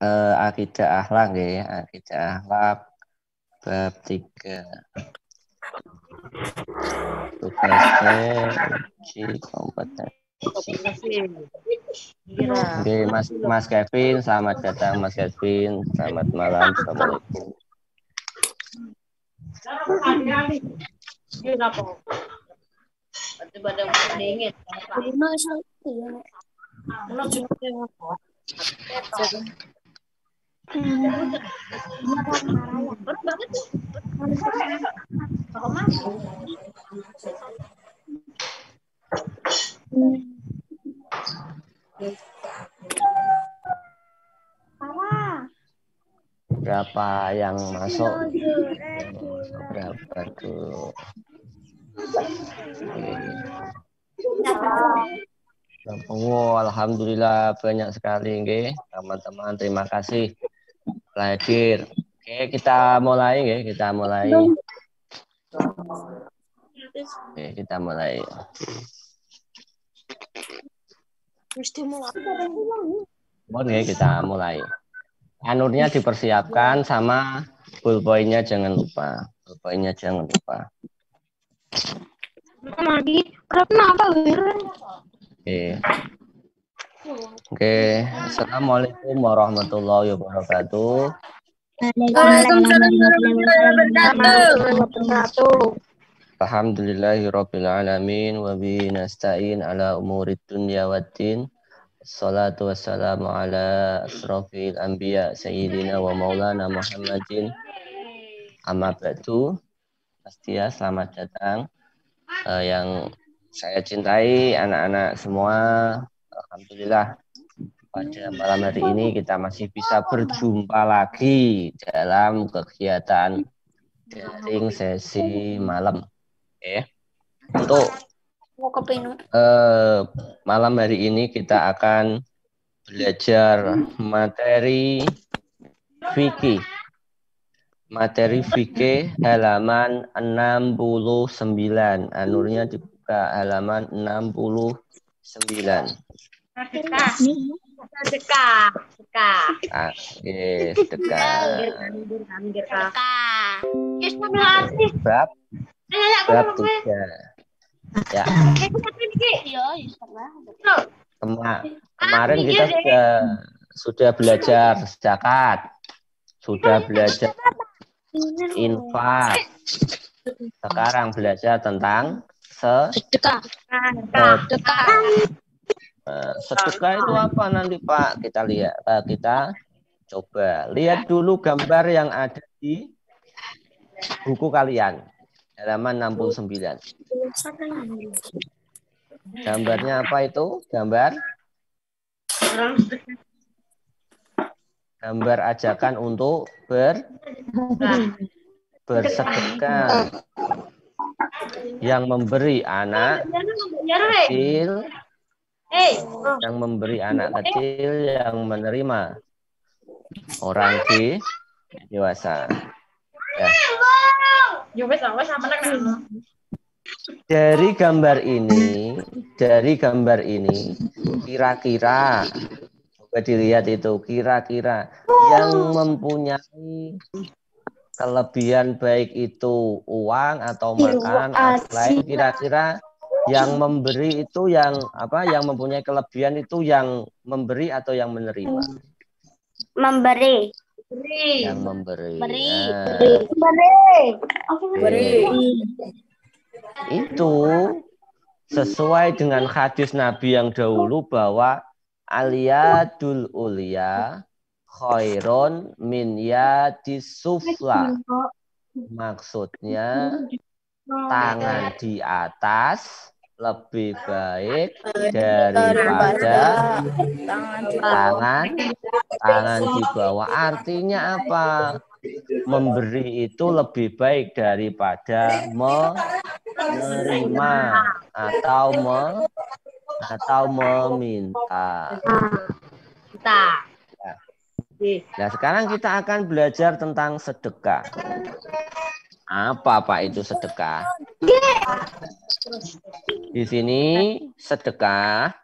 akidah akhlak nggih, akidah akhlak bab 3. Tugasnya uji kompetensi. Oke, Mas Kevin, selamat datang Mas Kevin. Selamat malam. Assalamualaikum. Berapa yang masuk? Berapa dulu? Oh, alhamdulillah banyak sekali nggih, teman-teman. Terima kasih hadir. Oke, kita mulai nggih, kita mulai. Oke, kita mulai. Oke, kita mulai. Anurnya dipersiapkan sama pulpoinnya jangan lupa. Pulpoinnya jangan lupa. Oke. Oke, assalamualaikum warahmatullahi wabarakatuh. Waalaikumsalam warahmatullahi wabarakatuh. Alhamdulillahirabbil alamin wa bihi nasta'in ala umurid dunya waddin. Assalatu wassalamu ala asrofil anbiya sayyidina wa maulana Muhammadin. Amma ba'du. Pastinya selamat datang yang saya cintai anak-anak semua. Alhamdulillah pada malam hari ini kita masih bisa berjumpa lagi dalam kegiatan daring sesi malam. Untuk malam hari ini kita akan belajar materi fikih. Materi fikih halaman 69. Anurnya dibuka halaman 69. Sedekah. Bab 3. Ya. Kemarin kita sudah belajar zakat, sudah belajar infak. Sekarang belajar tentang sedekah. Sedekah itu apa nanti Pak? Kita lihat, kita coba lihat dulu gambar yang ada di buku kalian. Halaman 69. Gambarnya apa itu? Gambar ajakan untuk bersedekah. Yang memberi anak kecil, yang memberi anak kecil, yang menerima orang dewasa. Ya. Dari gambar ini kira-kira coba dilihat itu kira-kira yang mempunyai kelebihan baik itu uang atau makanan atau lain, kira-kira yang memberi itu yang apa, yang mempunyai kelebihan itu yang memberi atau yang menerima? Memberi. Yang memberi. Itu sesuai dengan hadis Nabi yang dahulu bahwa aliyadul ulia khairun min yadis sufla. Maksudnya tangan di atas lebih baik daripada tangan di bawah. Artinya apa? Memberi itu lebih baik daripada menerima atau meminta. Nah, sekarang kita akan belajar tentang sedekah. Apa Pak itu sedekah? Di sini sedekah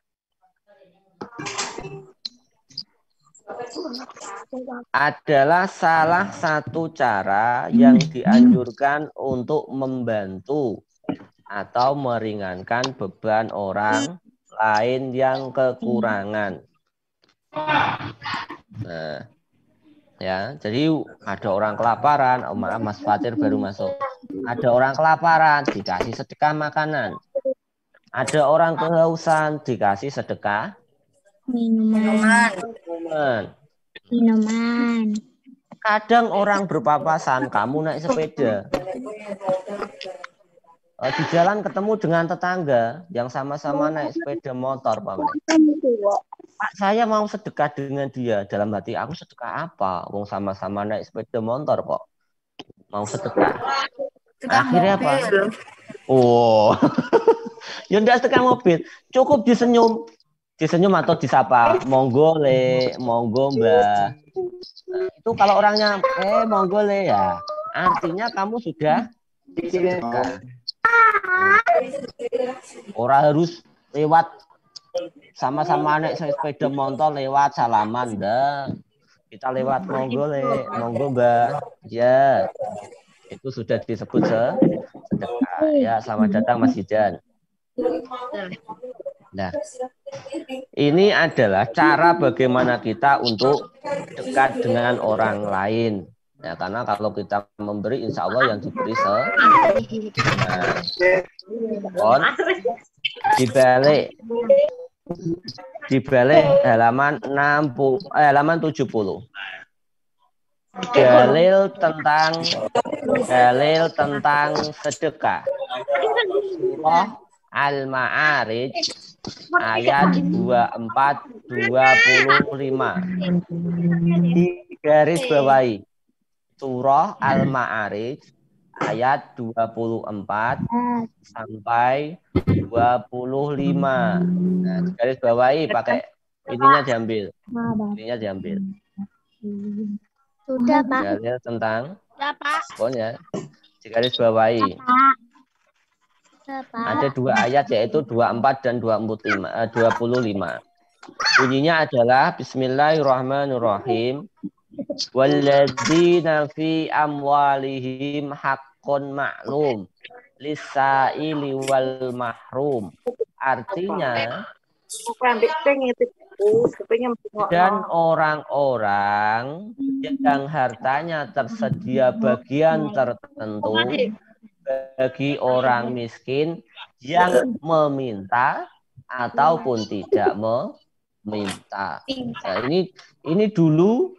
adalah salah satu cara yang dianjurkan untuk membantu atau meringankan beban orang lain yang kekurangan. Nah, ya, jadi ada orang kelaparan, oh maaf Mas Fatir baru masuk. Ada orang kelaparan dikasih sedekah makanan. Ada orang kehausan dikasih sedekah minuman. Kadang orang berpapasan, kamu naik sepeda. Di jalan ketemu dengan tetangga yang sama-sama naik sepeda motor, Pak. Pak, saya mau sedekah dengan dia. Dalam hati aku sedekah apa? Wong sama-sama naik sepeda motor kok. Mau sedekah. Akhirnya apa? Oh. Ya enggak sedekah mobil. Cukup disenyum. Disenyum atau disapa, monggo le, monggo mbak. Nah, itu kalau orangnya monggo le ya, artinya kamu sudah sedekah. Orang harus lewat sama-sama naik sepeda motor lewat salaman dah. Kita lewat monggo le, monggo mbak. Ya, itu sudah disebut sedekah. Ya, selamat datang Mas Hijan. Nah, ini adalah cara bagaimana kita untuk dekat dengan orang lain. Ya, karena kalau kita memberi, insya Allah yang diberi dibalik halaman 70. Dalil tentang sedekah. Surah Al-Ma'arij ayat 24-25. Di garis bawahi. Surah Al-Ma'arij ayat 24 sampai 25. Nah, di garis bawahi pakai ininya diambil. Ininya diambil. Sudah, Pak. Dalil tentang Sudah, di garis bawahi. Ada dua ayat yaitu 24 dan 25. Bunyinya adalah Bismillahirrahmanirrahim. Walladzina fi amwalihim haqqun ma'lum lis-sa'ili wal mahrum. Artinya dan orang-orang yang hartanya tersedia bagian tertentu bagi orang miskin yang meminta ataupun tidak meminta. Nah, ini dulu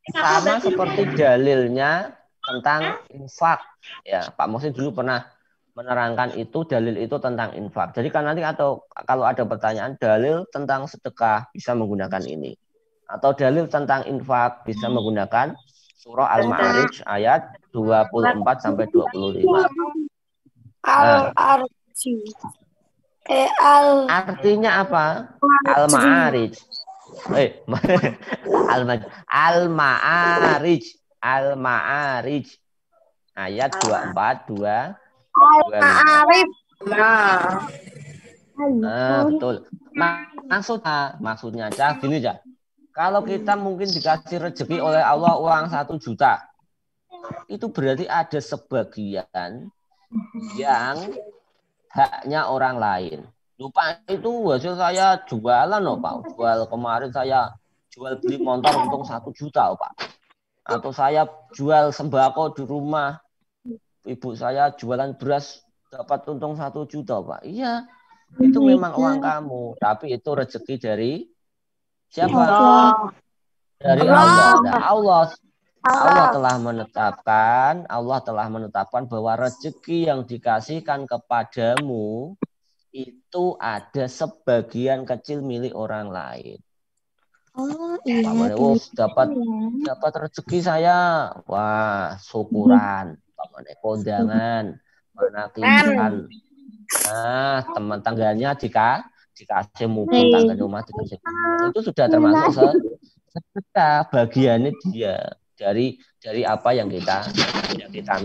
sama seperti dalilnya tentang infak. Ya, Pak Muhsin dulu pernah menerangkan itu, dalil itu tentang infak. Jadi kan nanti kalau ada pertanyaan dalil tentang sedekah bisa menggunakan ini. Atau dalil tentang infak bisa menggunakan surah Al-Ma'arij ayat 24 sampai 25. Nah, artinya apa? Al-Ma'arij. Al-Ma'arij. Al-Ma'arij ayat 24 25. Nah, betul. Maksudnya Cak, gini aja. Kalau kita mungkin dikasih rezeki oleh Allah uang 1 juta, itu berarti ada sebagian yang haknya orang lain. Lupa itu hasil saya jualan loh Pak. Jual kemarin saya jual beli motor untung 1 juta Pak. Atau saya jual sembako di rumah. Ibu saya jualan beras dapat untung 1 juta Pak. Iya, itu memang uang kamu. Tapi itu rezeki dari siapa? Dari Allah. Nah, Allah telah menetapkan bahwa rezeki yang dikasihkan kepadamu itu ada sebagian kecil milik orang lain. Oh iya. Dapat rezeki saya, wah syukuran, kondangan, menakikan. Nah, teman tangganya dikasih mupun tangga rumah dikasih. Itu sudah termasuk sedekah bagiannya dia dari apa yang kita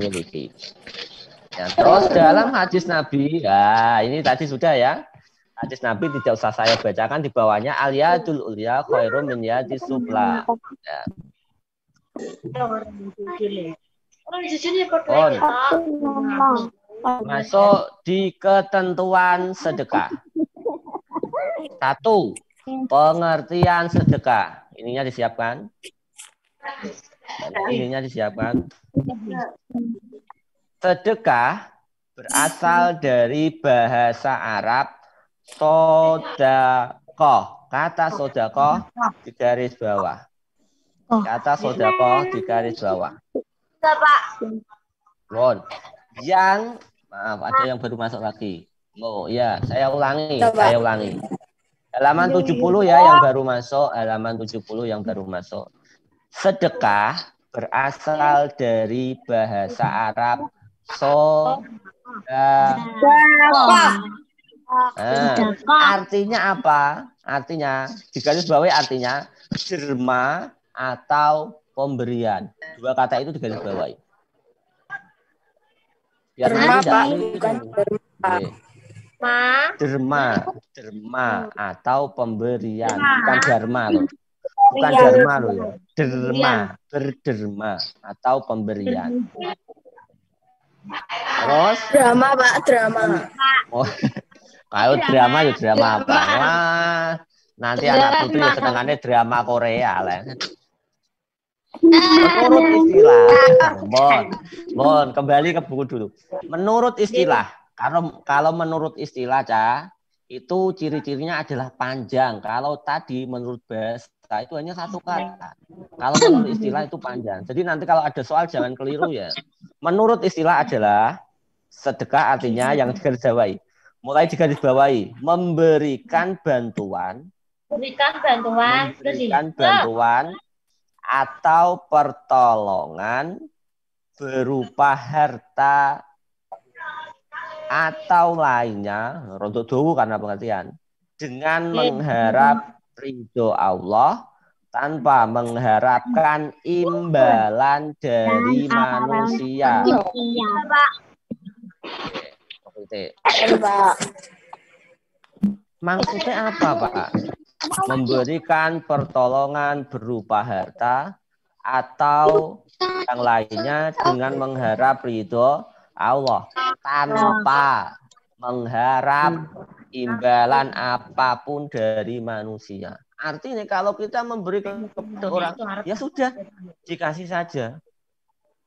miliki. Ya, terus dalam hadis Nabi, ya ini tadi sudah ya. Hadis Nabi tidak usah saya bacakan, di bawahnya al-yadul ulya khairum min yadis sufla. Ya. Masuk di ketentuan sedekah. 1. Pengertian sedekah. Ininya disiapkan. Ininya disiapkan. Sedekah berasal dari bahasa Arab sodakoh. Kata sodakoh di garis bawah. Kata sodakoh di garis bawah. Bon. Yang, maaf, ada yang baru masuk lagi. Oh ya, saya ulangi. Halaman 70 ya yang baru masuk. Halaman 70 yang baru masuk. Sedekah berasal dari bahasa Arab sodakoh. Artinya apa? Artinya, di garis bawah artinya derma atau pemberian. Dua kata itu di garis bawah. Biar Derma, Pak. Bukan derma atau pemberian, bukan dharma loh. Bukan dharma loh ya. Berderma atau pemberian. Terus Drama, Pak, drama. Oh, kalau drama ya drama apa? Wah, nanti anak putri ya senengannya drama Korea lah. Menurut istilah, Bon, kembali ke buku dulu. Menurut istilah, kalau menurut istilah, Ca, itu ciri-cirinya adalah panjang. Kalau tadi menurut bahasa itu hanya satu kata. Kalau menurut istilah itu panjang. Jadi nanti kalau ada soal jangan keliru ya. Menurut istilah adalah sedekah artinya yang digarisbawahi. Mulai digarisbawahi, memberikan bantuan atau pertolongan berupa harta atau lainnya, rontok dowu karena pengertian, dengan mengharap ridho Allah tanpa mengharapkan imbalan dari manusia. Maksudnya apa, Pak? Memberikan pertolongan berupa harta atau yang lainnya dengan mengharap ridho Allah tanpa mengharap imbalan apapun dari manusia. Artinya kalau kita memberi kepada orang, ya sudah dikasih saja.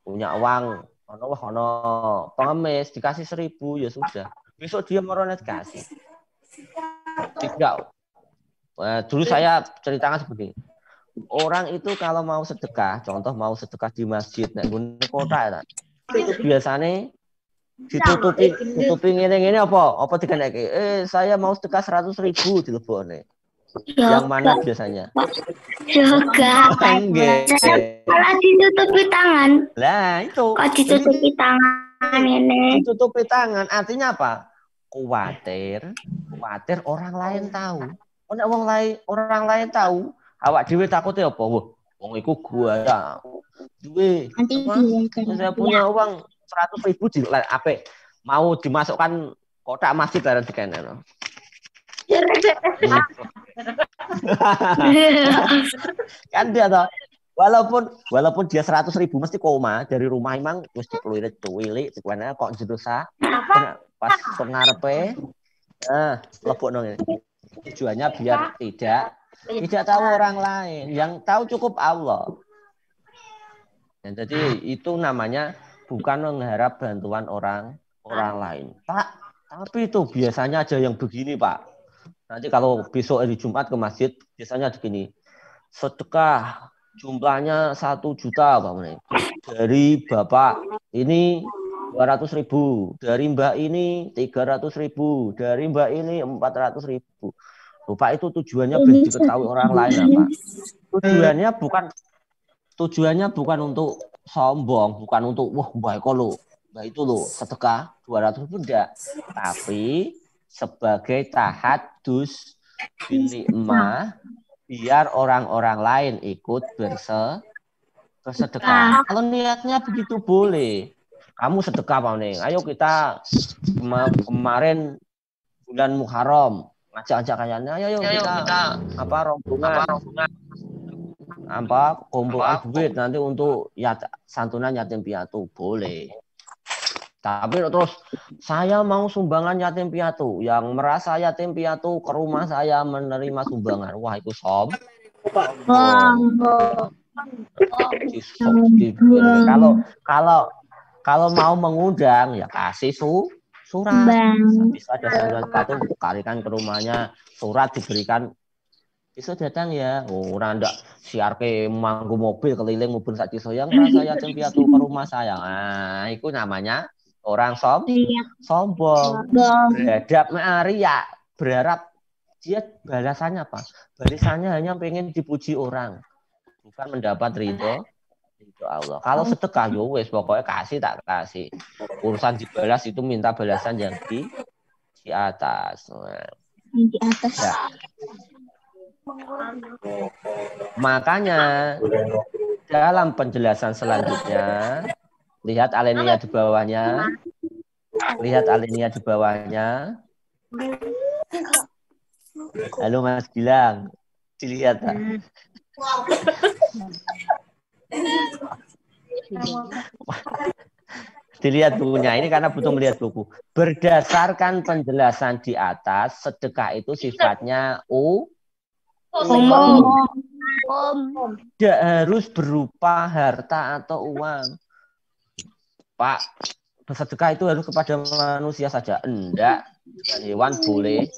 Punya uang, ono pengemis dikasih 1.000 ya sudah. Besok dia meronet kasih. Tidak. Nah, dulu saya ceritakan seperti ini. Orang itu kalau mau sedekah, contoh mau sedekah di masjid, nek ngene kota itu biasanya ditutupi ngene apa dikenek. Saya mau sedekah 100.000 dilebokne. Yang mana biasanya? Juga. Kalau ditutupi tangan. Lah itu. Kok ditutupi tangan ini? Ditutupi tangan artinya apa? Kuatir orang lain tahu. Nek orang lain tahu, awak dhewe takutnya apa? Wong iku gua ya. Duwe. Saya punya uang 100.000 di apik mau dimasukkan kotak masjid bareng dikene. Kan dia toh. Walaupun dia 100.000 mesti koma dari rumah emang wis dipluirit tuwilik dikene kok jedosa. Pas ngarepe lebokno ngene. Tujuannya biar tidak tahu orang lain, yang tahu cukup Allah. Dan jadi itu namanya bukan mengharap bantuan orang lain, Pak. Tapi itu biasanya aja yang begini, Pak. Nanti kalau besok hari Jumat ke masjid biasanya begini. Sedekah jumlahnya 1 juta, Pak. Dari Bapak ini 200.000, dari Mbak ini 300.000, dari Mbak ini 400.000. Lupa itu tujuannya biar diketahui orang lain apa? Tujuannya bukan untuk sombong, bukan untuk wah baik lo, baik itu lo sedekah 200.000 enggak, tapi sebagai tahadus binikmah biar orang-orang lain ikut bersedekah. Kalau niatnya begitu boleh. Kamu sedekah, Pak Neng. Ayo kita kemarin bulan Muharram ngajak-ajak kayaknya, ayo kita rombongan kumpulkan duit nanti untuk santunan yatim piatu, boleh. Tapi terus saya mau sumbangan yatim piatu, yang merasa yatim piatu ke rumah saya menerima sumbangan. Wah, itu kalau mau mengundang ya kasih surat. Bisa ada surat itu kalikan ke rumahnya, surat diberikan. Bisa datang ya, orang ndak siar ke manggu mobil keliling mobil sak yang merasa yatim piatu ke rumah saya. Nah, itu namanya orang sombong. Beradab mari ya, berharap dia balasannya apa? Balasannya hanya pengen dipuji orang, bukan mendapat ridho Allah. Kalau sedekah yo wes pokoknya kasih tak kasih. Urusan dibalas itu minta balasan yang di atas. Di atas. Ya. Makanya dalam penjelasan selanjutnya, lihat alinea di bawahnya. Halo Mas Gilang, dilihat tak? Dilihat bukunya ini karena butuh melihat buku. Berdasarkan penjelasan di atas, sedekah itu sifatnya tidak harus berupa harta atau uang. Pak, bersedekah itu harus kepada manusia saja. Enggak, hewan boleh.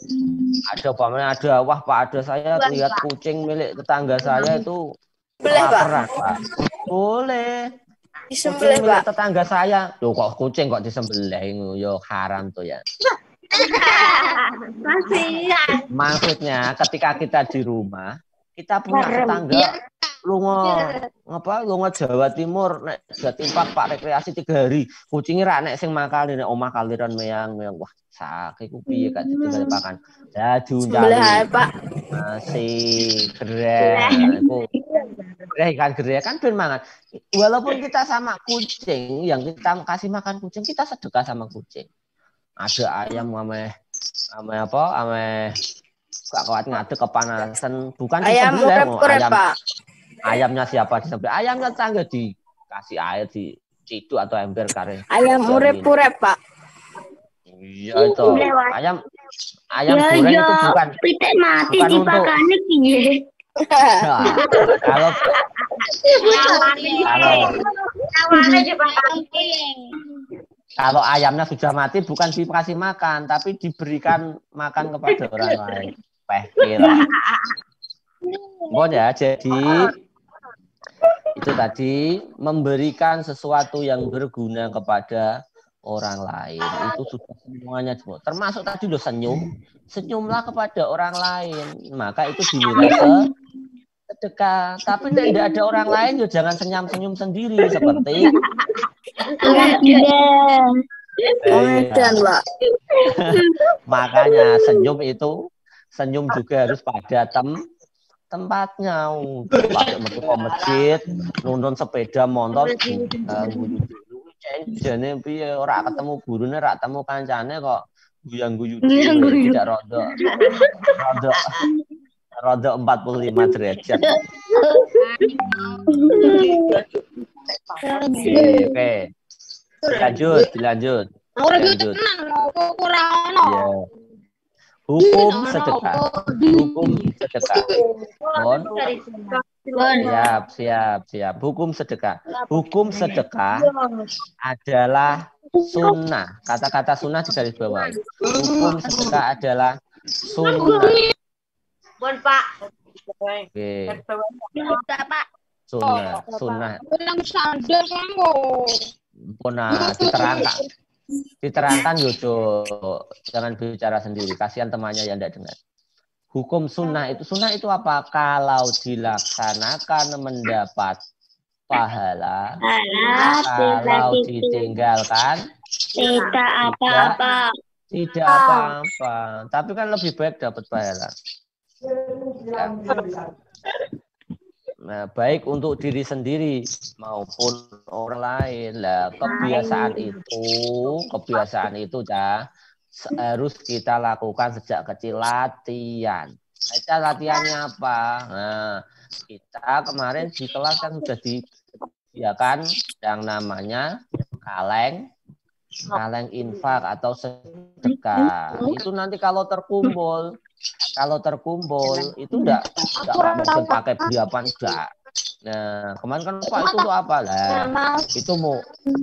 Ada Pak, ada saya lihat kucing milik tetangga saya itu kelaparan, Pak. Boleh. Kucing milik tetangga saya. Loh kok kucing kok disembelih, yo haram tuh ya. Maksudnya ketika kita di rumah, kita punya tetangga lunga Jawa Timur nek Jatimpak Pak rekreasi 3 hari. Kucingnya ra nek sing makali nek omah kaliran meang. Wah, sak iku piye gak ditinggal pakan. Ya diundali. Pak. Masih keren. Ikan gede kan ben mangan. Walaupun kita sama kucing, yang kita kasih makan kucing, kita sedekah sama kucing. Ada ayam ame gak kuat ngadeg kepanasan, bukan ayam ayamnya siapa disembelih? Ayamnya tangga dikasih air di ciduk atau ember kare. Ayam urep-urep, Pak. Iya itu. Ayam goreng itu bukan pitik mati dipakane piye. Kalau ayamnya sudah mati bukan dikasih makan, tapi diberikan makan kepada orang lain. Ya, jadi itu tadi memberikan sesuatu yang berguna kepada orang lain. Itu sudah semuanya semua. Termasuk tadi lo senyumlah kepada orang lain. Maka itu dinilai sedekah. Tapi tidak ada orang lain, yo jangan senyum sendiri seperti makanya senyum juga harus pada tempatnya. Metu ke masjid, nonton sepeda motor, jane piye ora ketemu gurune, ora ketemu kancane kok guyang-guyu tidak rodo 45 derajat. Oke. Dilanjut. Hukum sedekah. Siap. Hukum sedekah adalah sunnah. Kata-kata sunnah di garis bawah. Hukum sedekah adalah sunnah. Pak. Oke. Pak. Sunnah. Diterangkan Yodo, jangan bicara sendiri, kasihan temannya yang tidak dengar. Hukum sunnah itu apa? Kalau dilaksanakan mendapat pahala, kalau ditinggalkan tidak apa-apa. Tapi kan lebih baik dapat pahala. Ya. Nah, baik untuk diri sendiri maupun orang lain. Lah, kebiasaan itu harus kita lakukan sejak kecil, latihan. Kita latihannya apa? Nah, kita kemarin di kelas kan sudah disediakan yang namanya kaleng infak atau sedekah. Itu nanti kalau terkumpul itu enggak maksud pakai beli apa enggak. Nah, kemarin kan Pak itu untuk apa lah?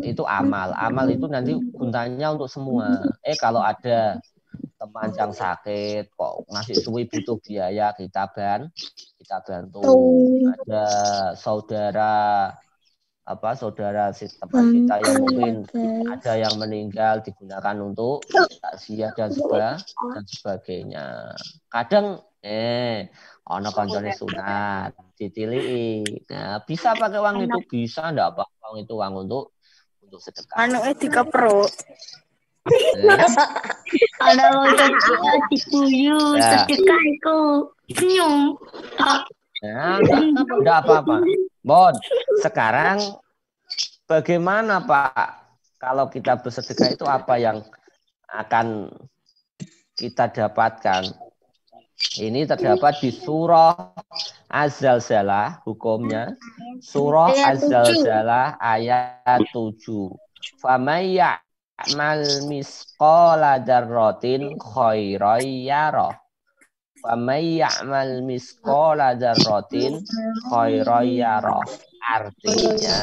Itu amal. Amal itu nanti gunanya untuk semua. Kalau ada teman yang sakit kok ngasih suwi butuh biaya, kita bantu. Ada saudara si teman kita yang mungkin ada yang meninggal digunakan untuk takziah dan sebagainya. Kadang ono kancane sunat ditilii. Nah, bisa pakai uang itu, bisa enggak apa uang itu uang untuk sedekah. Anuke dikepruk. Ada wong dikuyu sedekah iku senyum. Nah, enggak apa-apa. Bon, sekarang bagaimana Pak kalau kita bersedekah itu apa yang akan kita dapatkan? Ini terdapat di surah Az-Zalzalah hukumnya. Surah Az-Zalzalah ayat 7. Famay ya'mal misqala dzarratin khairan yarah. Famay ya'mal misqala dzarratin khairan yarah. Artinya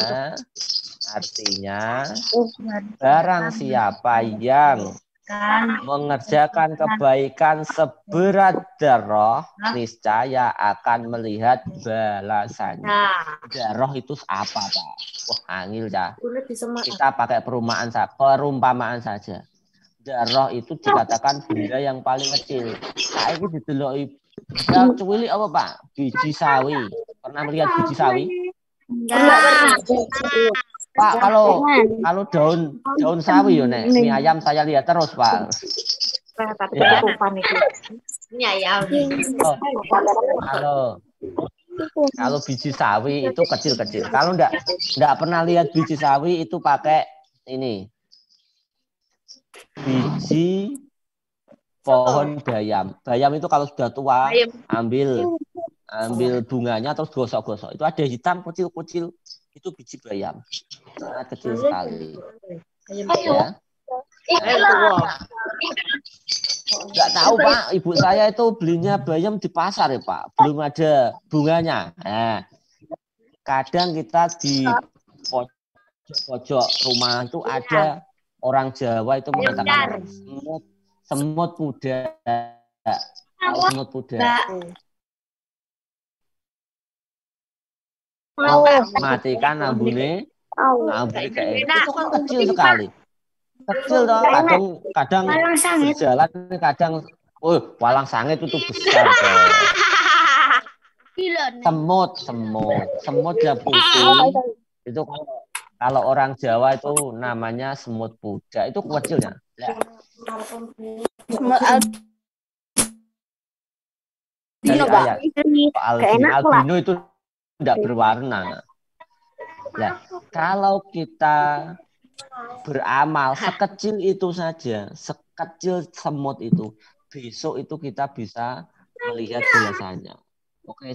barang siapa yang mengerjakan kebaikan seberat darah, niscaya akan melihat balasannya. Darah itu apa, Pak? Wah, angil dah. Kita pakai perumpamaan saja. Darah itu dikatakan benda yang paling kecil. Saya ini dideloki cuwili apa, Pak? Biji sawi. Pernah melihat biji sawi? Pak, kalau daun sawi yo nek mie ayam saya lihat terus, Pak. Ya. Mie ayam. Kalau biji sawi itu kecil-kecil. Kalau enggak pernah lihat biji sawi itu pakai ini. Biji pohon bayam. Bayam itu kalau sudah tua, ambil bunganya terus gosok-gosok. Itu ada hitam kecil-kecil. Itu biji bayam. Sangat kecil sekali. Ya. Enggak tahu, Pak. Ibu saya itu belinya bayam di pasar ya, Pak. Belum ada bunganya. Nah, kadang kita di pojok rumah itu ada orang Jawa itu mengatakan semut muda. Semut muda. Matikan ambune kayak itu kan kecil sekali. Kecil toh, kadang berjalan, kadang walang sangit itu besar toh. Semut ya putih. Itu kalau orang Jawa itu namanya semut puda, itu kecilnya. Ya. Albino itu tidak berwarna. Nah, kalau kita beramal sekecil itu saja, sekecil semut itu, besok itu kita bisa melihat balasannya. Oke,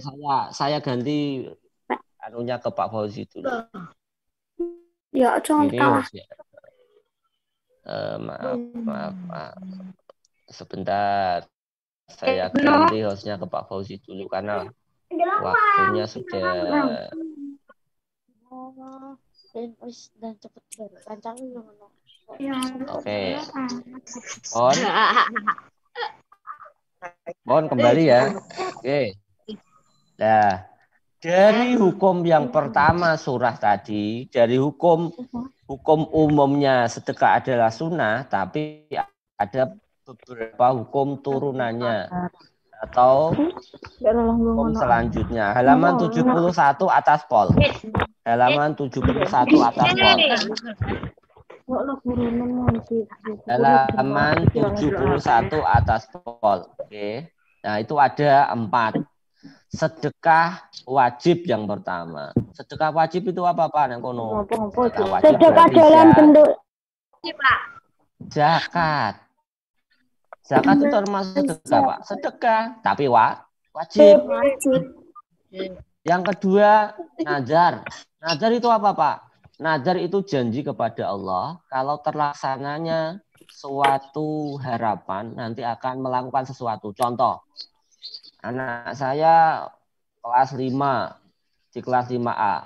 saya ganti anunya ke Pak Fauzi dulu. Ya, contoh. Maaf. Sebentar. Saya ganti hostnya ke Pak Fauzi dulu karena waktunya sudah. Dan cepet rancang Oke. Bon kembali ya. Oke. Nah, dari hukum yang pertama surah tadi, dari hukum umumnya sedekah adalah sunnah, tapi ada beberapa hukum turunannya atau hukum selanjutnya. Halaman 71 atas pol. Halaman 71 atas pol. Halaman 71 atas pol. Oke. Nah, itu ada 4. Sedekah wajib yang pertama. Sedekah wajib itu apa, Pak? Nang kono. Sedekah wajib dalam bentuk zakat. Zakat itu termasuk sedekah, Pak. Sedekah, tapi wajib. Yang kedua, nazar. Nazar itu apa, Pak? Nazar itu janji kepada Allah kalau terlaksananya suatu harapan nanti akan melakukan sesuatu. Contoh, anak saya kelas 5 di kelas 5A.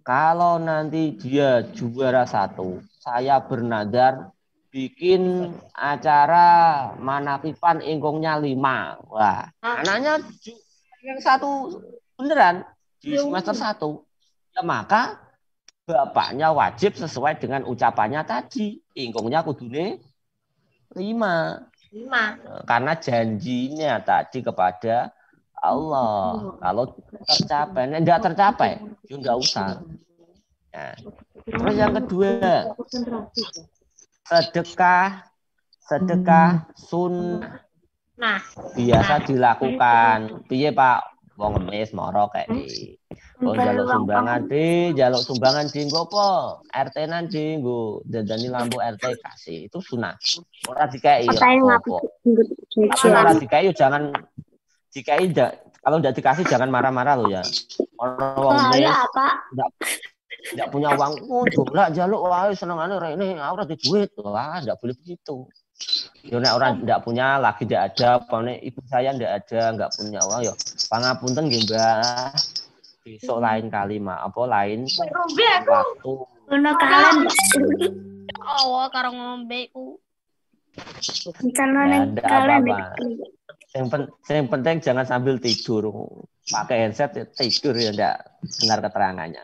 Kalau nanti dia juara 1, saya bernadar bikin acara manakipan ingkungnya 5. Wah, anaknya yang 1 beneran di semester 1. Ya maka bapaknya wajib sesuai dengan ucapannya tadi. Ingkungnya kudune 5. Karena janjinya tadi kepada Allah. Kalau tercapai, tidak tercapai, ya enggak usah. Nah, terus yang kedua, sedekah sunnah. Nah, Biasa dilakukan. Piye Pak? Wong ngemis moro kayak di. Oh, jaluk sumbangan di ngopo? RT-nan di nggo dandani lampu RT kasih. Itu sunnah. Ora dikai apa. Ora dikai jangan dikai kalau enggak dikasih jangan marah-marah loh ya. Orang wong ngemis enggak punya uang, dolak jaluk wae senengane rene ora di duit. Wah, enggak boleh begitu. Yo nek orang enggak punya lagi enggak ada, pone ibu saya enggak ada, enggak punya uang yo. Pangapunten nggih, Mbah. Besok lain kali lain waktu. Ono kalen. oh karo ngombe ku. Calon kalen. Yang penting jangan sambil tidur. Pakai headset tidur ya enggak dengar keterangannya.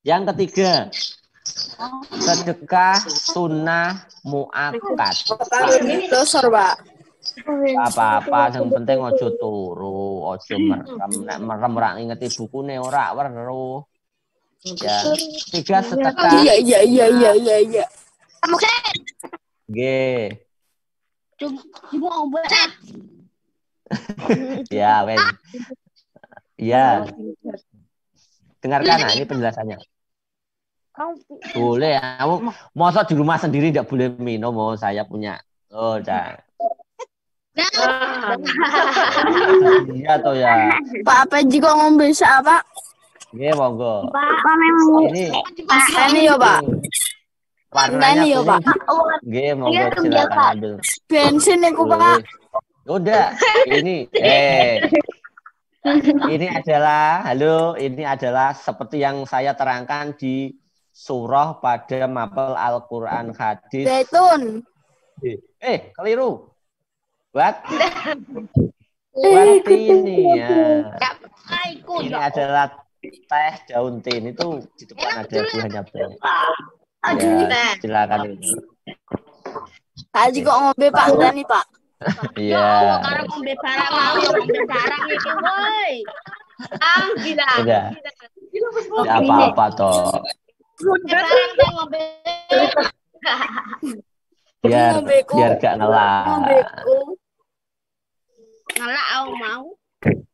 Yang ketiga, sedekah sunnah muakkad. Dosor, Pak. Apa-apa yang penting ojo turu, ojo merem ora ngingeti bukune ora weruh. Ya. 3 sedekah. Iya. Oke. Nggih. Cuma obat. Ya, wes. Ya. Dengarkan, nah, ini penjelasannya. Boleh, kamu masa di rumah sendiri tidak boleh minum, oh saya punya. Oh, dah. Iya toh ya. Pak, apa jika ngombe apa? Nggih, monggo. Pak, memang ini ya, Pak. Warnanya ini ya, Pak. Nggih, monggo silakan ambil. Bensin niku, Pak. Udah, ini ini adalah seperti yang saya terangkan di surah pada mapel Al-Qur'an hadis. Zaitun. Keliru. Buat ini ya. Ini adalah teh daun tin, itu di depan ada buahnya teh. Ya, silakan itu. Haji kok ngombe Pak Dani, Pak. Iya. Karo ngombe barang mau ngombe barang iki woi. Gila. Udah. Tidak apa-apa toh. Barang teh ngombe. Biar gak ngelak. Ngelak mau.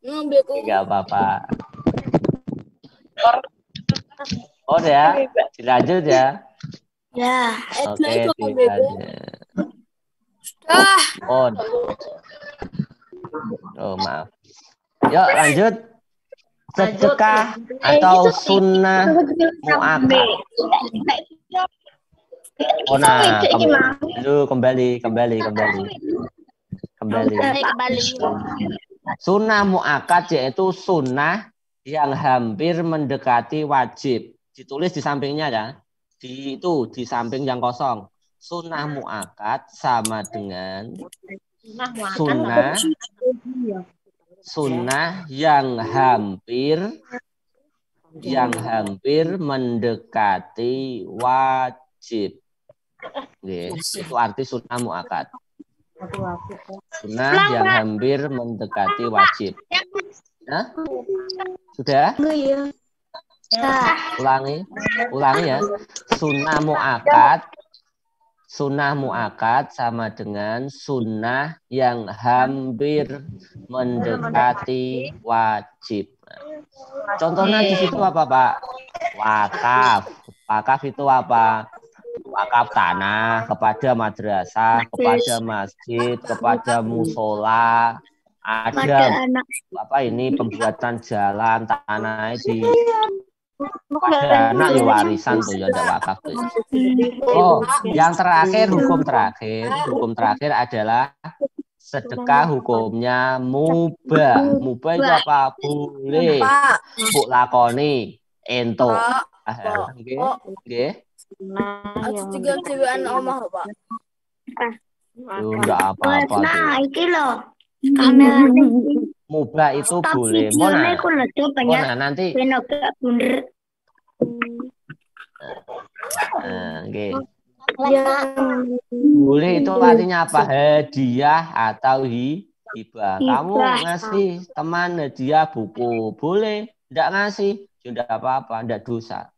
Ngombeku. Enggak apa-apa. Oh ya, dilanjut ya. Ya, Oke, dilanjut. Oh, maaf. Yuk lanjut. Sedekah atau sunnah muakkad. Oh nah, kembali. Sunnah muakkad yaitu sunnah yang hampir mendekati wajib. Ditulis di sampingnya ya. Di samping yang kosong. Sunnah muakkad sama dengan sunnah yang hampir mendekati wajib. Itu arti sunnah muakkad. Sunnah yang hampir mendekati wajib. Nah, sudah? Ulangi ya. Sunnah muakkad sama dengan sunnah yang hampir mendekati wajib. Contohnya di situ apa, Pak? Wakaf. Wakaf itu apa? wakaf tanah, kepada madrasah, kepada masjid, kepada musola, ada apa ini pembuatan jalan tanah di pada anak ya warisan tuh ya ada wakaf tuh. Oh, yang terakhir hukum terakhir adalah sedekah hukumnya mubah. Mubah itu apa? Boleh. Buk lakoni ento. Nggih. Nggih. Aku juga cewek omah, Pak. Enggak apa-apa tuh. Nah, iki loh. Kamera Mubah itu stop boleh. videonya aku lihat banyak. Mona nanti. Bener. Nggih. Ya. Boleh itu artinya apa? Hadiah atau hibah. Kamu ngasih teman hadiah buku, boleh. Enggak ngasih, tidak apa-apa, enggak dosa.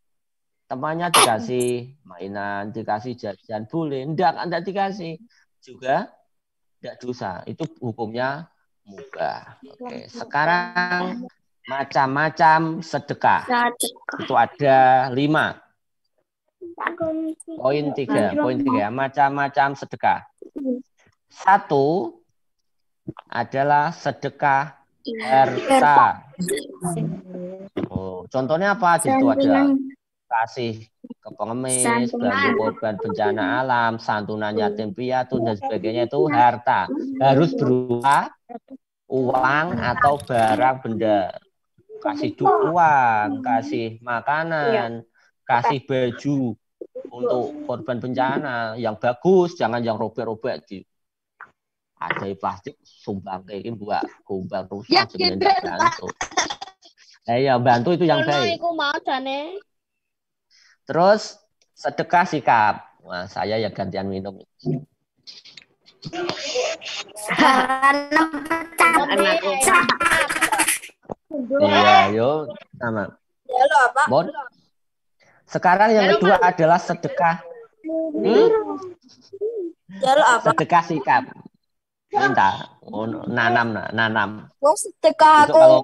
Temannya dikasih mainan, dikasih jajan, boleh. Enggak dikasih. Juga enggak dosa. Itu hukumnya mubah. Oke, sekarang macam-macam sedekah. Itu ada 5. Poin 3. Macam-macam sedekah. 1 adalah sedekah harta. Oh, contohnya apa? Di situ ada kasih ke pengemis, bantu korban bencana alam, santunan yatim piatu dan sebagainya, itu harta. Harus berupa uang atau barang benda. Kasih uang, kasih makanan, kasih baju untuk korban bencana yang bagus, jangan yang robek-robek di ada plastik sumbang kayak ini buat gombal rusak sebenarnya bantu. Ya bantu itu yang baik. Terus sedekah sikap. Nah, saya ya gantian minum. Iya, yo sama. Bon. Sekarang yang kedua adalah sedekah. Sedekah sikap. Minta nanam. Sedekah aku kalau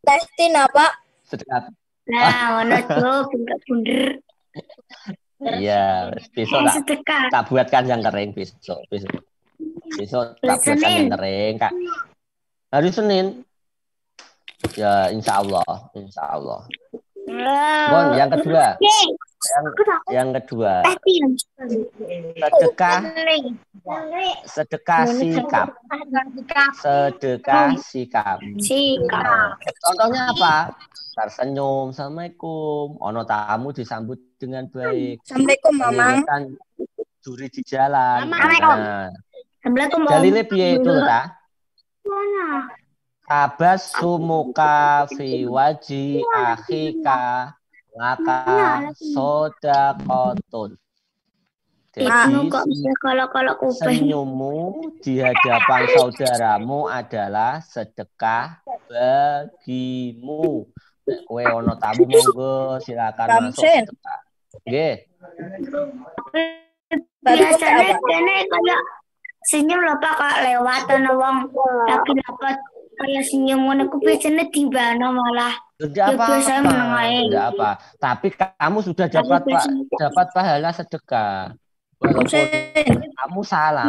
testin apa? Sedekah. Nah, ono bunder. Iya, besok tak buatkan yang kering besok. Besok tak buatkan yang kering, Kak. Hari Senin. Ya, insya Allah. Bon, yang kedua. Yang kedua. Sedekah sikap. Contohnya apa? Tersenyum, assalamualaikum. Ono tamu disambut dengan baik. Assalamualaikum, Mama. Duri di jalan. Assalamualaikum. Dalile piye itu ta? Tabas sumuka fi waji akhika laka sodakotun. Jadi senyummu di hadapan saudaramu adalah sedekah bagimu. Kowe ono tamu monggo silakan masuk sedekah. Nggih. Biasanya kene kayak senyum lho Pak kok lewat ana wong lagi dapat kayak senyum ngono ku biasanya tibano malah. Tidak apa. Tapi kamu sudah dapat pahala sedekah. Walaupun kamu salam.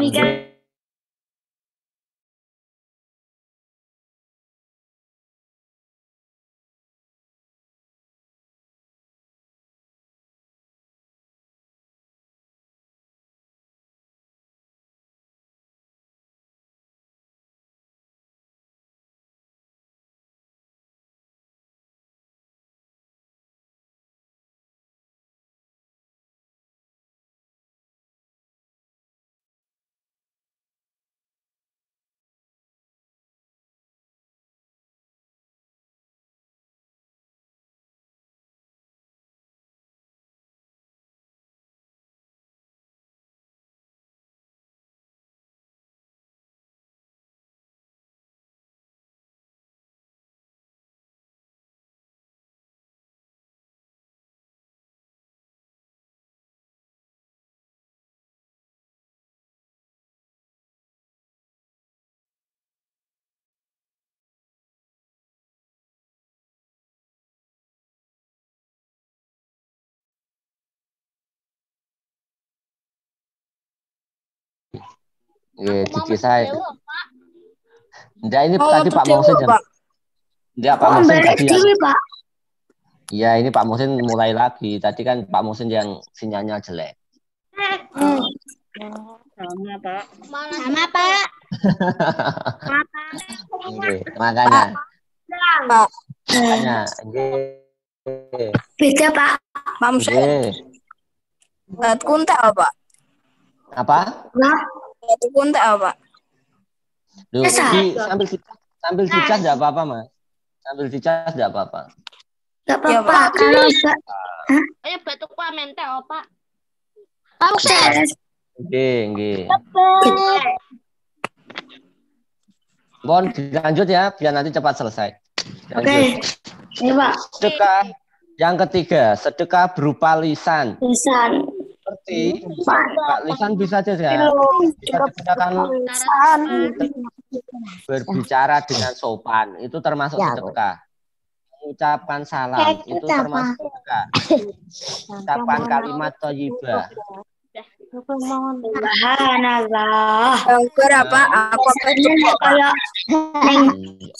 Nggih, Mau Cici mesti saya. dewa, Pak. Enggak, ini Oh, tadi itu Pak dewa, Mohsin yang Pak. Enggak, Pak Kok Mohsin balik tadi yang dewi, Pak? Iya, ini Pak Mohsin mulai lagi. Tadi kan Pak Mohsin yang sinyalnya jelek. Sama, Pak. Sama, Pak. Nggih, makanya. Pak. Makanya. Nggih. Beda, Pak. Pak Musa. Nggih. Batu kuntek apa? Apa? Lah, Batu kuntek apa? Duh, Biasa. sambil dicas enggak apa-apa, Mas. Sambil dicas enggak apa-apa. nggak Ya, apa-apa. Pak. Kalau enggak, Ayo batuk Pak mente, Pak. sukses. Nggih. Bon, dilanjut ya, biar nanti cepat selesai. Oke. Lanjut. Ini, Pak. Sedekah yang ketiga, sedekah berupa lisan. Lisan. Seperti Pak. lisan bisa saja bisa digunakan berbicara dengan sopan, itu termasuk sedekah. Mengucapkan salam itu termasuk sedekah. Ucapan kalimat thayyibah. Subhanallah. Yang berapa? Apa Biasanya kayak neng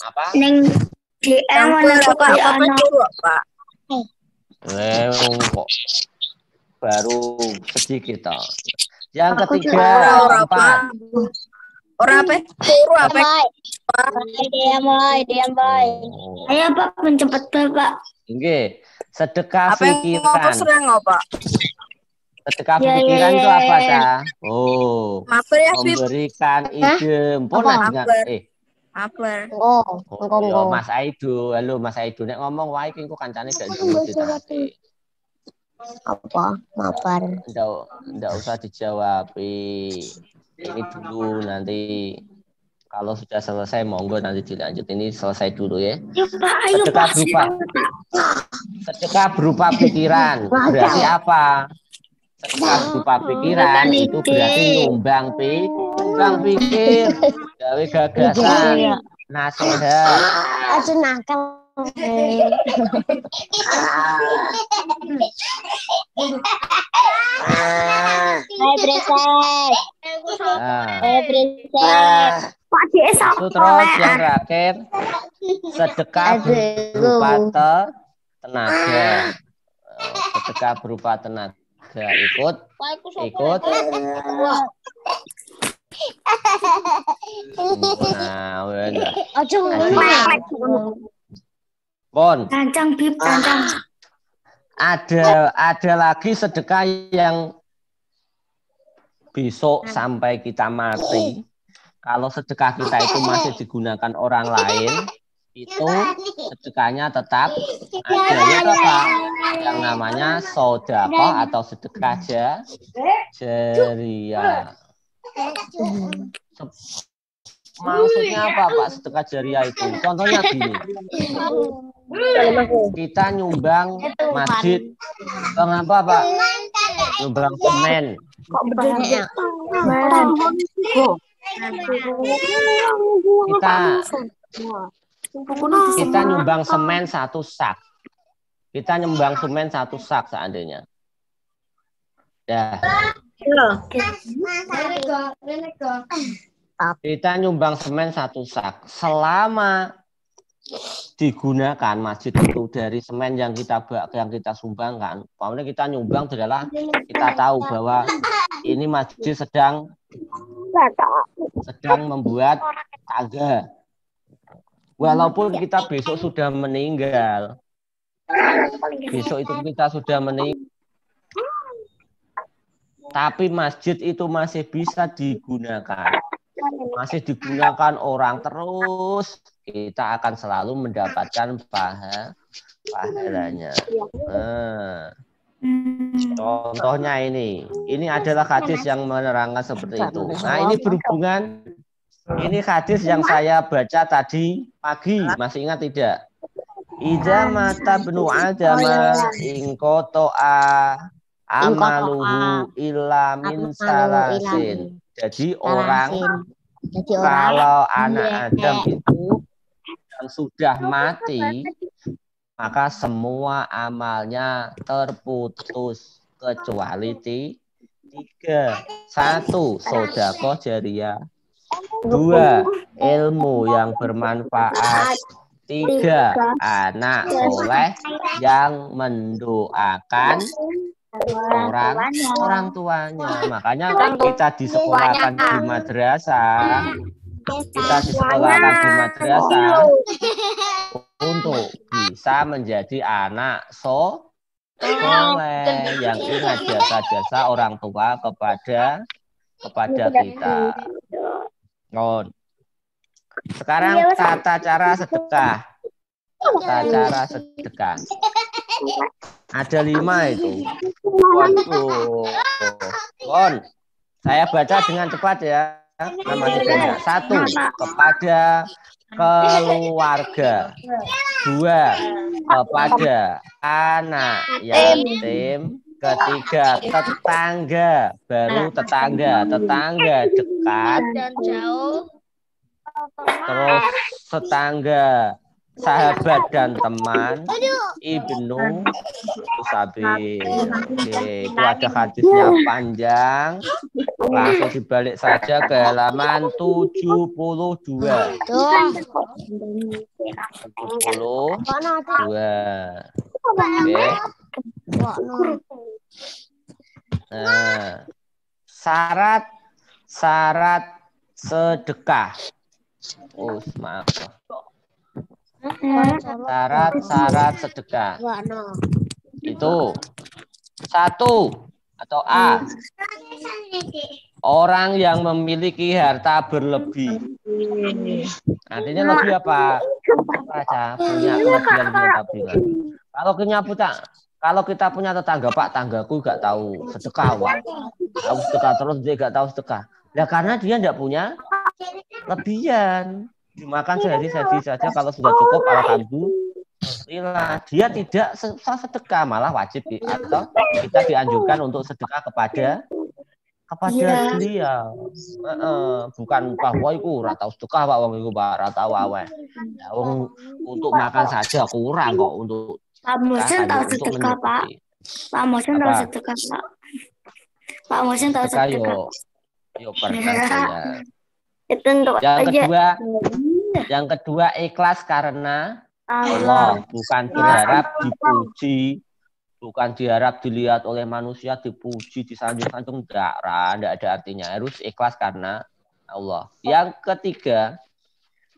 Apa? neng DM Yang mana tuh berapa? kayak Apa anak. Pak? Kok baru sedikit toh. Yang Aku ketiga, Orang apa? keempat. Orang apa? Turu apa? Diam, boy. Oh, Ayo, Pak, mencepat, Pak. nggih. Sedekah Apa yang ngomong pikiran. sering apa? Sedekah Ya, pikiran ya, itu ya, apa, ya. Cah? Oh, Maper ya, Bib. memberikan ide. Mpun Apa? dengan Maper. oh, ya, Mas Aidu. Halo Mas Aidu, nek ngomong wae ki engko kancane gak ditangke. Apa mabar Nggak usah dijawab. Ini dulu, nanti kalau sudah selesai monggo nanti dilanjut. Ini selesai dulu ya. Ayo, Pak. Ayo, Sedekah Pak. berupa pikiran. Berarti apa? Sedekah berupa pikiran itu berarti nyumbang pikir, gawe gagasan, nasihat. aduh nakal Nah, Pak DS itu terus yang terakhir sedekah berupa tenaga. Sedekah berupa tenaga ikut. Nah, benar. Bon, Cancang, Bib, cancang. ada lagi sedekah yang besok sampai kita mati, kalau sedekah kita itu masih digunakan orang lain, itu sedekahnya tetap ada, yaitu apa? Yang namanya sedekah atau sedekah jariah. Maksudnya apa, Pak, sedekah jariah itu? Contohnya gini. Kita nyumbang masjid. Bang apa, Pak? Nyumbang semen. Kita nyumbang semen 1 sak. Kita nyumbang semen 1 sak seandainya. Ya. Kita nyumbang semen 1 sak. Selama digunakan masjid itu dari semen yang kita sumbangkan, pokoknya kita nyumbang adalah kita tahu bahwa ini masjid sedang membuat tangga. Walaupun kita besok sudah meninggal, tapi masjid itu masih bisa digunakan. Masih digunakan orang terus, kita akan selalu mendapatkan pahalanya. Contohnya ini adalah hadis yang menerangkan seperti itu. Nah, ini berhubungan, ini hadis yang saya baca tadi pagi, masih ingat tidak? Idza mata bnu adama in qata'a amaluhu illa min salasin. Jadi kalau anak Adam itu yang sudah mati, maka semua amalnya terputus kecuali 3. 1. Sodaqah jariyah. 2. Ilmu yang bermanfaat. 3. Anak soleh yang mendoakan orang tuanya. Makanya kita disekolahkan di madrasah. Kita disekolahkan di madrasah untuk bisa menjadi anak soleh yang ingat jasa-jasa orang tua kepada kita. Sekarang tata cara sedekah. Tata cara sedekah. Ada 5 itu. Waduh. Saya baca dengan cepat ya. Masih banyak. 1. Kepada keluarga. 2. Kepada anak yatim. 3. Tetangga. Baru tetangga dekat Dan jauh. terus tetangga, sahabat dan teman, ibnu sabil. Oke, itu ada hadisnya panjang. Langsung dibalik saja ke halaman 72. 72. Oke. Nah, syarat sedekah. Oh, maaf. Syarat sedekah. Itu 1 atau A. Orang yang memiliki harta berlebih. Artinya lebih apa? Baca punya kelebihan punya tabungan. Kalau kita punya tetangga, Pak, tanggaku nggak tahu sedekah, Pak. Tahu sedekah terus dia nggak tahu sedekah. Ya karena dia nggak punya lebihan. Dimakan sehari saja kalau sudah cukup, alhamdulillah. Dia tidak sedekah, malah wajib atau kita dianjurkan untuk sedekah kepada beliau. Bukan bahwa itu ora tahu sedekah, Pak, wong iku ora tahu aweh. Ya, untuk makan saja kurang kok untuk Pak Muhsin tahu sedekah, Pak. Pak Muhsin tahu sedekah, Pak. Pak Muhsin tahu sedekah. Yo pernah saya. Itu untuk Yang kedua ikhlas karena Allah, bukan berharap dipuji, bukan diharap dilihat oleh manusia, dipuji, disanjung-sanjung, enggak ada artinya. Harus ikhlas karena Allah. Yang ketiga,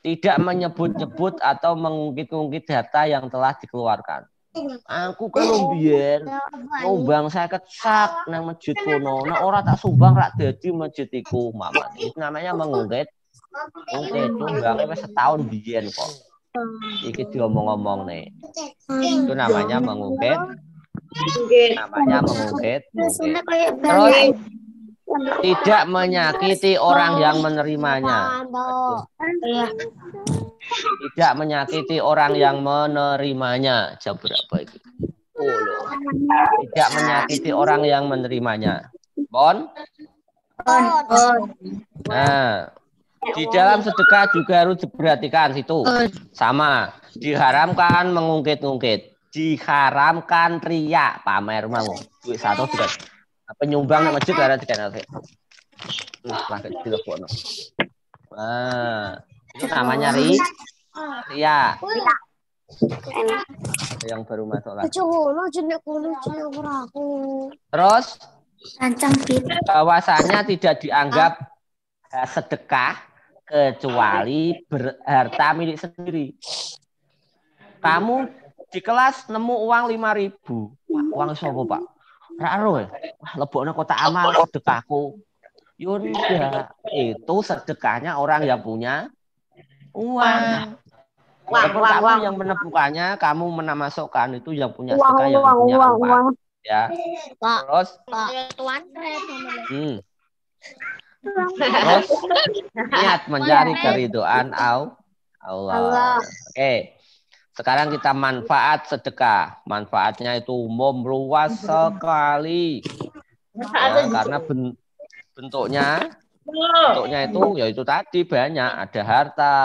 tidak menyebut-nyebut atau mengungkit-ungkit data yang telah dikeluarkan. Aku kalau biyen nyumbang 50 sak nang masjid kono, nek ora tak sumbang rak dadi masjid iku, Mama. Itu namanya mengungkit. Nyumbangnya wis setahun biyen kok. Iki diomong-omong nih. Itu namanya mengungkit. Terus tidak menyakiti orang yang menerimanya. Tidak menyakiti orang yang menerimanya. Jam berapa itu? Tidak menyakiti orang yang menerimanya. Bon? Nah, di dalam sedekah juga harus diperhatikan situ. Sama, diharamkan mengungkit-ungkit. Diharamkan riak, pamer mau. Duit 1 juga. Penyumbang nek masjid ada dikenal. Pakai telepon. Nah, itu namanya ria. Yang baru masuk lagi. Terus bahwasanya tidak dianggap sedekah kecuali berharta milik sendiri. Kamu di kelas nemu uang 5.000. Uang sopo, Pak? Raro ya? Wah, lebokno kotak amal sedekahku. Yunda, itu sedekahnya orang yang punya uang. Walaupun kamu yang menemukannya, kamu memasukkan itu yang punya sedekah yang punya uang. Ya. Terus terus niat mencari keridhaan Allah. Oke. Sekarang kita manfaat sedekah. Manfaatnya itu umum luas sekali. Ya, karena bentuknya itu yaitu tadi banyak, ada harta,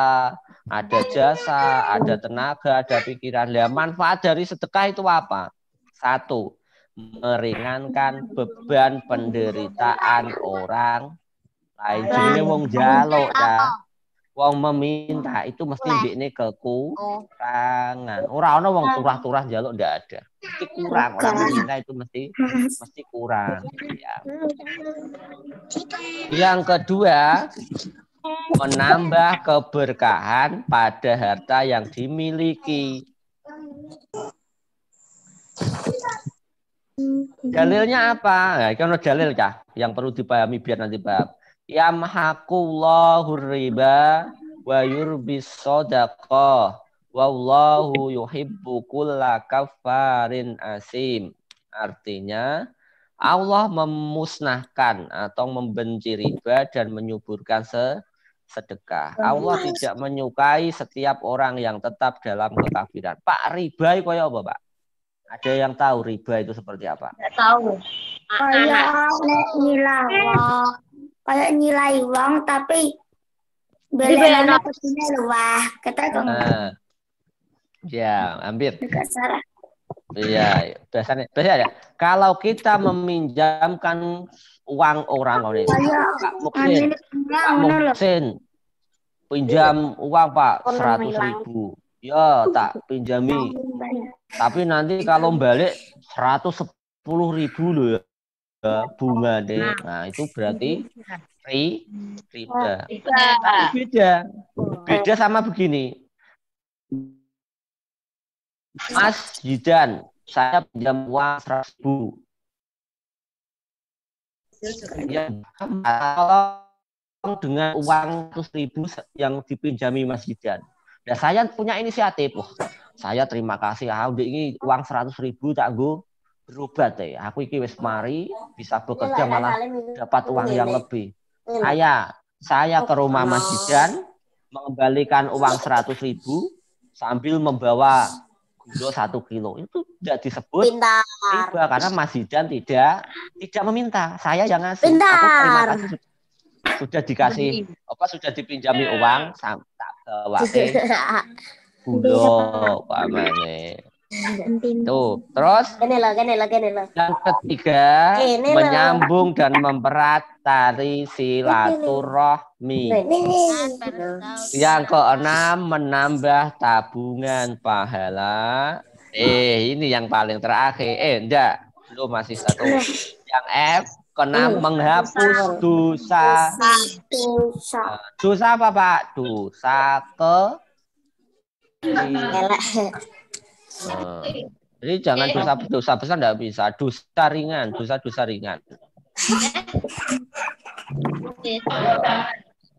ada jasa, ada tenaga, ada pikiran. Ya, manfaat dari sedekah itu apa? 1, meringankan beban penderitaan orang lain. Jenenge wong njaluk ta. Wong meminta itu mesti ndekne kekurangan. Ora ana wong turah-turah njaluk ndak ada. Mesti kurang. Orang meminta itu mesti kurang ya. Yang kedua, menambah keberkahan pada harta yang dimiliki. Dalilnya apa? Nah, ini dalil kah yang perlu dipahami biar nanti paham. Yamhaqullahu riba wa yurbis shadaqah wallahu yuhibbu kulla kaffarin asim. Artinya Allah memusnahkan atau membenci riba dan menyuburkan sedekah. Allah tidak menyukai setiap orang yang tetap dalam kekafiran. Pak, riba itu kayak apa, Pak? Ada yang tahu riba itu seperti apa? Nggak tahu. Kayak nilai uang tapi beli dapatnya luah. Kata ya, hampir. Enggak salah. Iya, biasanya ya. Kalau kita meminjamkan uang orang Muksin, pinjam uang Pak 100.000. Ya, tak pinjami. Tapi nanti kalau balik 110.000 loh ya. Bunga deh. Nah, itu berarti riba. Beda sama begini. Mas Jidan, saya pinjam uang 100.000. Ya, kalau dengan uang 100.000 yang dipinjami Mas Jidan. Nah, saya punya inisiatif. Saya terima kasih. Ini uang 100.000 tak go berobat ya. Aku iki wis mari bisa bekerja malah dapat uang yang lebih. Saya ke rumah Mas Jidan mengembalikan uang 100.000 sambil membawa gula 1 kilo. Itu tidak disebut riba karena Mas Jidan tidak meminta. Saya yang ngasih. Aku terima kasih sudah dikasih sudah dipinjami uang tak bawa gula pamane. Tuh, terus yang ketiga menyambung dan mempererat tali silaturahmi. Yang keenam menambah tabungan pahala. Ini yang paling terakhir. Enggak, belum masih satu. Yang F keenam menghapus dosa. Dosa apa Pak? Dosa jadi jangan dosa besar enggak bisa, dosa ringan.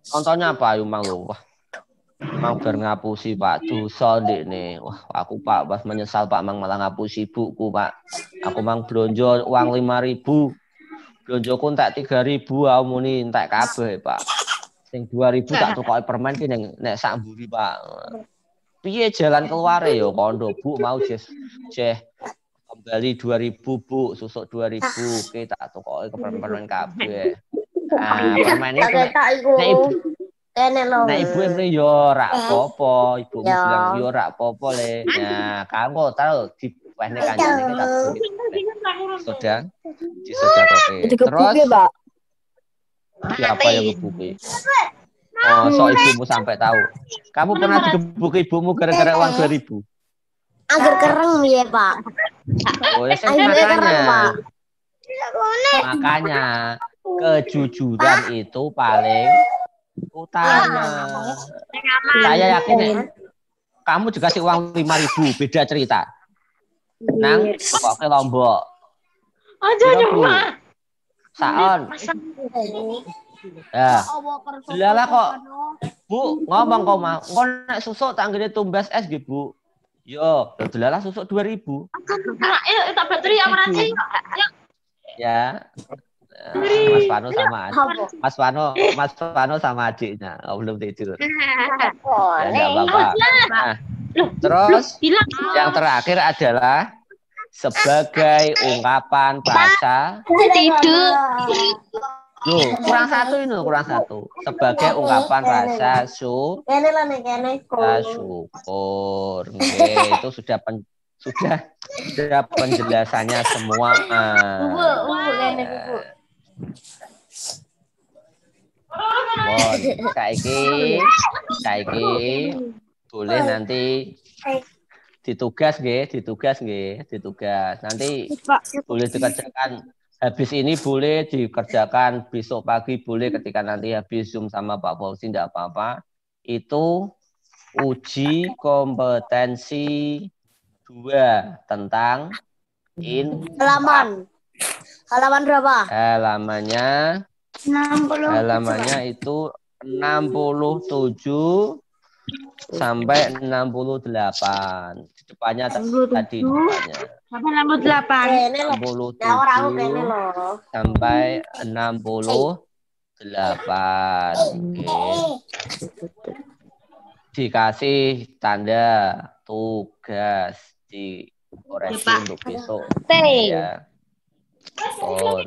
Contohnya apa Mang lu? Mang bar ngapusi Pak dosa ndekne. Wah, aku Pak pas menyesal Pak Mang malah ngapusi buku Pak. Aku Mang blonjo uang 5.000. Blonjoku entek 3.000 aku muni entek kabeh Pak. Sing 2.000 tak tukoki permen ki nek sak mburi Pak. Piye jalan keluar ya kondo Bu mau kembali 2.000 Bu, susuk 2.000 kita tukoki ke permen kabeh. Nah, permen iki nek ibu ini yo ora apa-apa, ibu bilang yo ora apa-apa le. Nah, kamu tahu di wehne kancane kita sudah terus siapa yang ngebuki? Oh, so ibumu sampai tahu. Kamu pernah digebuki ibumu gara-gara uang 2.000? Agar kereng ya Pak. Oh, ya makanya kejujuran itu paling utama. Saya yakin kamu juga kasih uang 5.000 beda cerita. Nang kok ke Lombok. Aja nyoba. Saon. Ya. Lala kok. Bu, ngomong kok mah. Engko nek susuk tak ngene tumbas es nggih, Bu. Yo, delala susuk 2.000. Tak bateri amarasi. Ya. Mas Pano sama adiknya belum tidur. Ya, Bapak. Nah, terus yang terakhir adalah sebagai ungkapan bahasa Tidur. kurang satu. Sebagai ungkapan rasa syukur. Itu sudah Ada penjelasannya semua. Bon, saiki boleh nanti ditugas nggih. Nanti boleh dikerjakan habis ini, boleh dikerjakan besok pagi, boleh ketika nanti habis Zoom sama Pak Fauzi, tidak apa-apa. Itu uji kompetensi 2 tentang Halaman berapa? Halamannya itu 67 sampai 68. Depannya tadi depannya. Sampai 68. 67 sampai 68. Oke. Dikasih tanda tugas di koreksi untuk besok. Ya. Oh,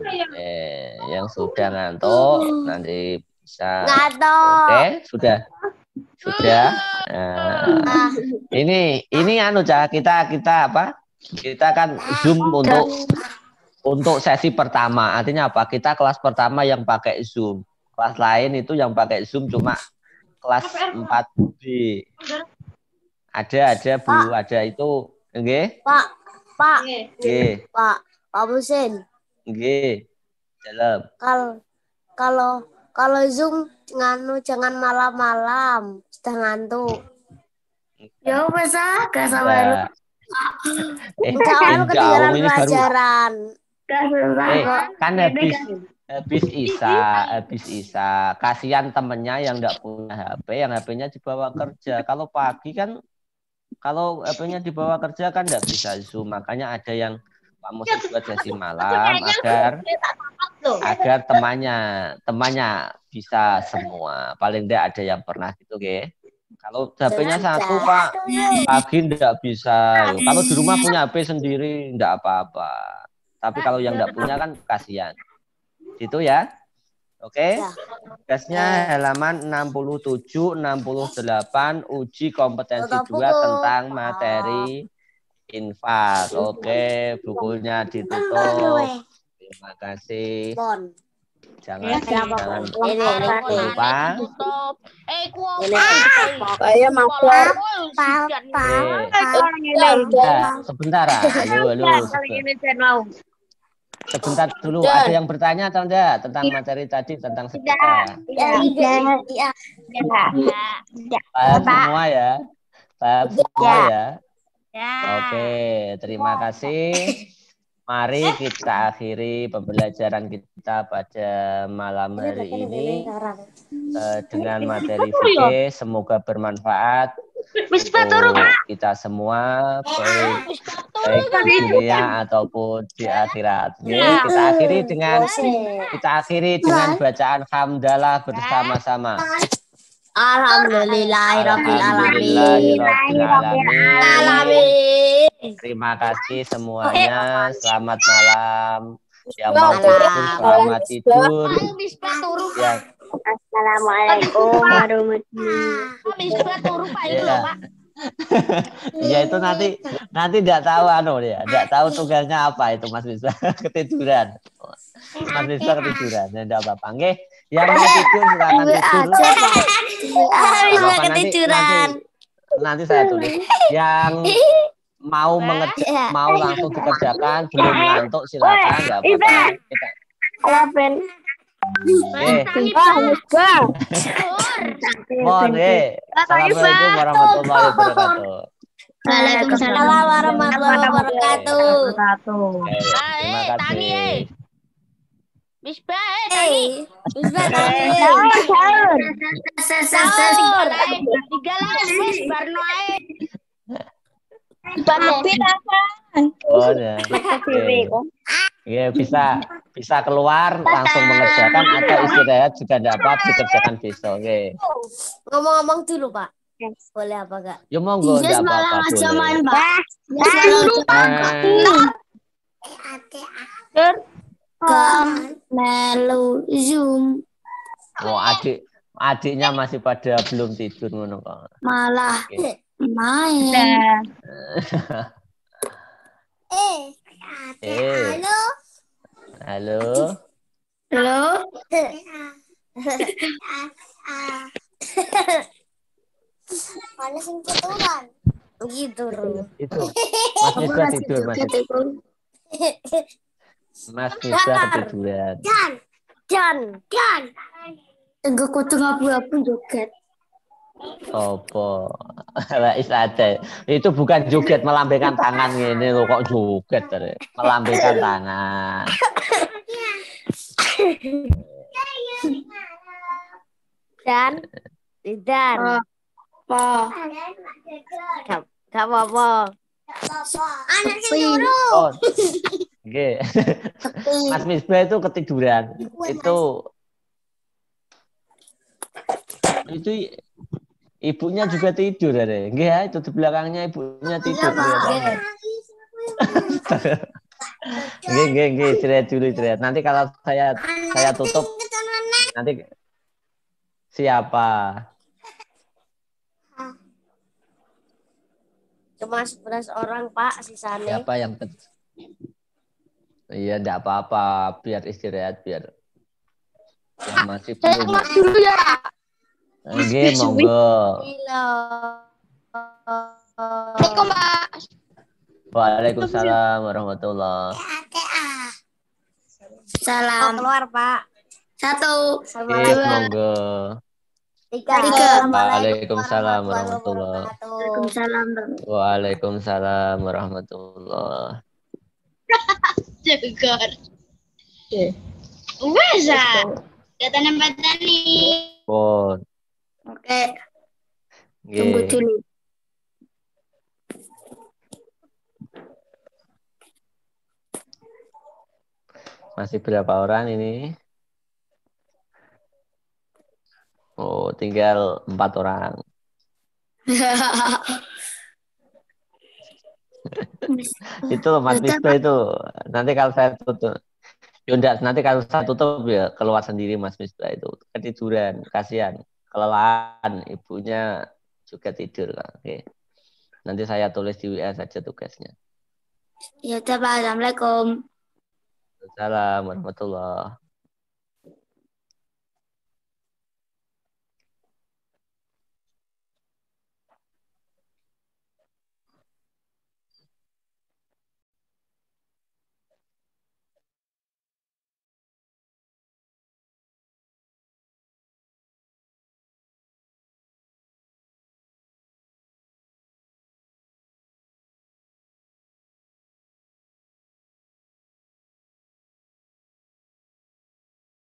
yang sudah ngantuk nanti bisa. Oke, sudah. Nah, ini anu Cak, kita apa? Kita kan Zoom untuk sesi pertama. Artinya apa? Kita kelas pertama yang pakai Zoom. Kelas lain itu yang pakai Zoom cuma kelas 4B. Ada Bu, ada itu. Nggih? Pak. Nggih. Pak Musin. Nggih. Dalam. Kalau Zoom jangan malam-malam, sudah ngantuk. Ya wes gak sampai Jangan ketinggalan pelajaran. Kan habis Isa, kasihan temennya yang enggak punya HP, yang HP-nya dibawa kerja. Kalau pagi kan, kalau HP-nya dibawa kerja kan enggak bisa Zoom. Makanya ada yang Pak Musa buat sesi malam agar temannya bisa semua. Paling enggak ada yang pernah gitu, oke? Kalau HP-nya satu Pak, pagi enggak bisa. Kalau di rumah punya HP sendiri enggak apa-apa. Tapi kalau yang enggak punya kan kasihan. Gitu ya. Oke. Tugasnya halaman 67, 68 uji kompetensi 2 tentang materi infak. Oke, bukunya ditutup. Terima kasih. Jangan lupa. Sebentar. Sebentar dulu, ada yang bertanya atau enggak tentang materi tadi, tentang sekitar? Iya. Paham semua ya? Paham semua ya? Oke, terima kasih. Mari kita akhiri pembelajaran kita pada malam hari ini dengan materi fikih. Semoga bermanfaat untuk kita semua, baik di dunia ataupun di akhirat. Kita akhiri dengan bacaan hamdalah bersama-sama. Alhamdulillahirabbil alamin. Terima kasih semuanya. Selamat malam. Yang mau tidur selamat tidur. Assalamualaikum warahmatullahi wabarakatuh. Ya itu nanti tidak tahu tidak tahu tugasnya apa itu Mas Misbah ketiduran. Mas Misbah ketiduran, tidak apa-apa. Nggih, yang mau tidur silakan tidur. Nanti saya tulis. Yang mau langsung dikerjakan, belum ngantuk silakan, enggak apa-apa. Assalamualaikum warahmatullahi wabarakatuh. Waalaikumsalam warahmatullahi wabarakatuh. Terima kasih. Oh ya. Ya bisa keluar langsung mengerjakan atau istirahat juga tidak apa-apa, dikerjakan besok. Oke. Ngomong-ngomong dulu Pak. Boleh apa enggak? Ya monggo enggak apa-apa boleh. Melu Zoom. Oh, adiknya masih pada belum tidur ngono kok. Malah main. Halo. Halo. Halo. Mana sing keturunan? Gitu, Ru. Itu. Mas Misbah Apa tidur, Mas. joget itu? Mas Misbah ketiduran. Jan. Enggak kudu abu-abu joget. Apa? Lah ada. Itu bukan joget melambaikan tangan ini loh kok joget tadi. Melambaikan tangan. Dan. Apa? Gak apa-apa. Anak sing nyuruh. Oh. Oke. Mas Misbah itu ketiduran. Itu ibunya juga tidur ada. Nggih ya, itu di belakangnya ibunya tidur. Nggih, istirahat dulu. Nanti kalau saya tutup nanti siapa? Cuma 11 orang, Pak, sisanya. Siapa yang Iya, enggak apa-apa, biar istirahat biar yang masih belum. Dulu ya. Nggih, monggo. Assalamualaikum, Pak. Waalaikumsalam warahmatullahi. Salam. Keluar, Pak. 1, Monggo. 3. Waalaikumsalam warahmatullahi. Waalaikumsalam. Waalaikumsalam warahmatullahi. Jagar. Bisa. Datang nih. Pun. Oke. Tunggu Nggih. dulu. Masih berapa orang ini? Oh, tinggal 4 orang. Itu loh, Mas Misbah itu. Nanti kalau saya tutup. Yaudah, nanti kalau saya tutup ya keluar sendiri Mas Misbah itu. Ketiduran, kasihan. Kelelahan, ibunya juga tidur. Oke. Nanti saya tulis di WA saja tugasnya. Ya udah, Pak. Assalamualaikum. Assalamualaikum warahmatullahi wabarakatuh.